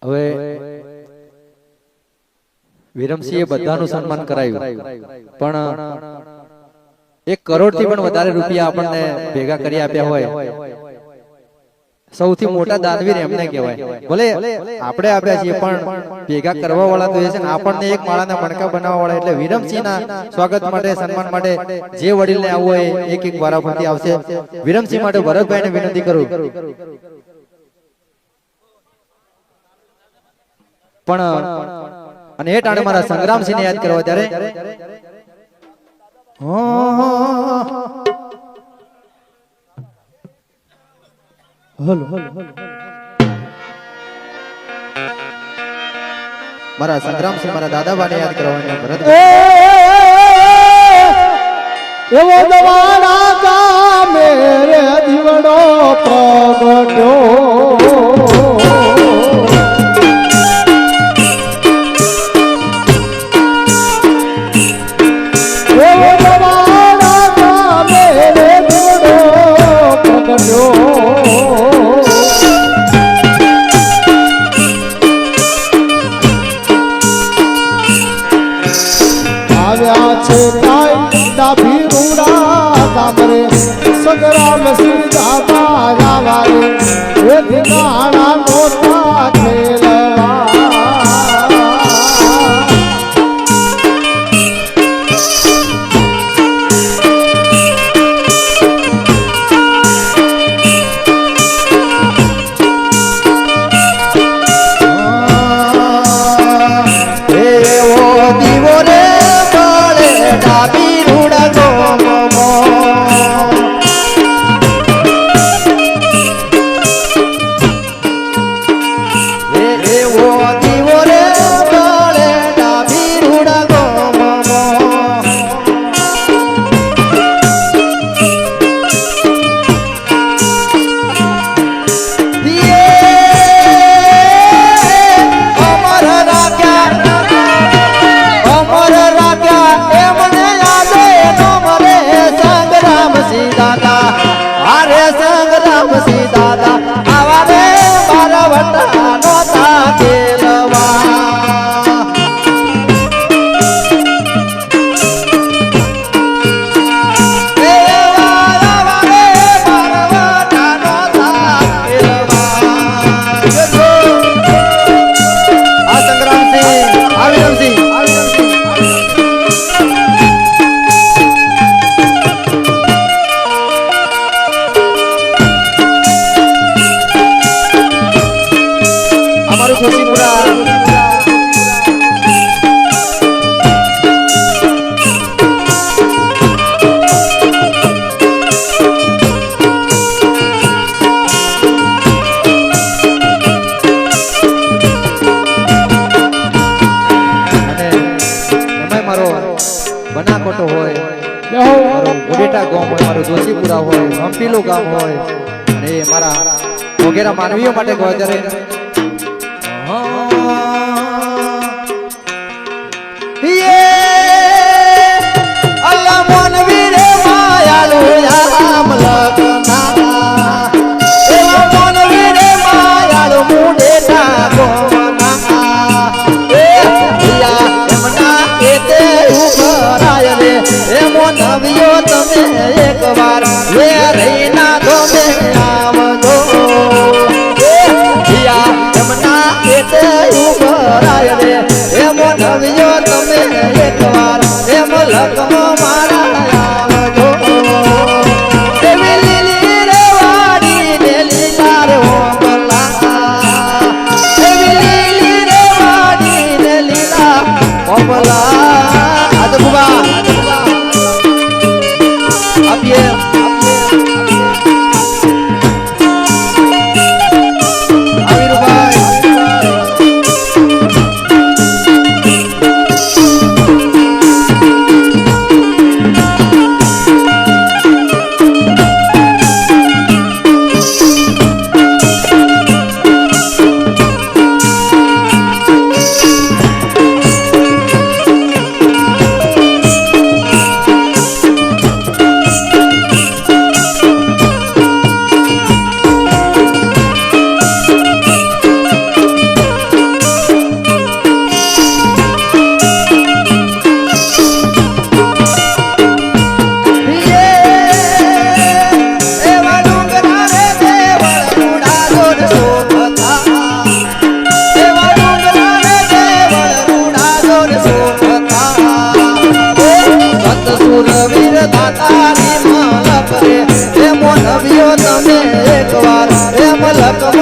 હવે વિરમસિંહે બધાનું સન્માન કરાયું, પણ 1 કરોડથી પણ વધારે રૂપિયા આપણને ભેગા કરી આપ્યા હોય, સૌથી મોટા દાનવીર એમને કહેવાય. ભલે આપણે આપ્યા છીએ, પણ ભેગા કરવા વાળા તો એ છે ને, આપણને એક માળાના મણકા બનાવવા વાળા. એટલે વિરમસિંહના સ્વાગત માટે, સન્માન માટે જે વડીલને આવવું હોય એક વારાફરતી આવશે. વિરમસિંહ માટે ભરતભાઈને વિનંતી કરું. પણ અને એ ટાણે મારા સંગ્રામસિંહને યાદ કરવા ત્યારે મારા સંગ્રામસિંહ મારા દાદાબાને યાદ કરવાની ભરત એવો દવાના કા મેરે દીવડો પ્રગટ્યો સંગ્રામ સિંહ દાદા રાવારે એ દિનાણા મોટા ખેલવા બનાકોટો હોય, મારો ગોડેટા ગામ હોય, મારું જોશીપુરા હોય, હંપીલું ગામ હોય, અને મારા વગેરે માનવીઓ માટે કહો ત્યારે એક વાર વે રહીના ધોમે આવજો એમના એતે ઉભરાય રે એમ નવ્યો તમે એક વાર એમ લખમો મારા આવજો એવી લીલી રે વાડી ને લીલા રે ઓમલા એવી લીલી રે વાડી ને લીલા ઓમલા આદબુબા પલક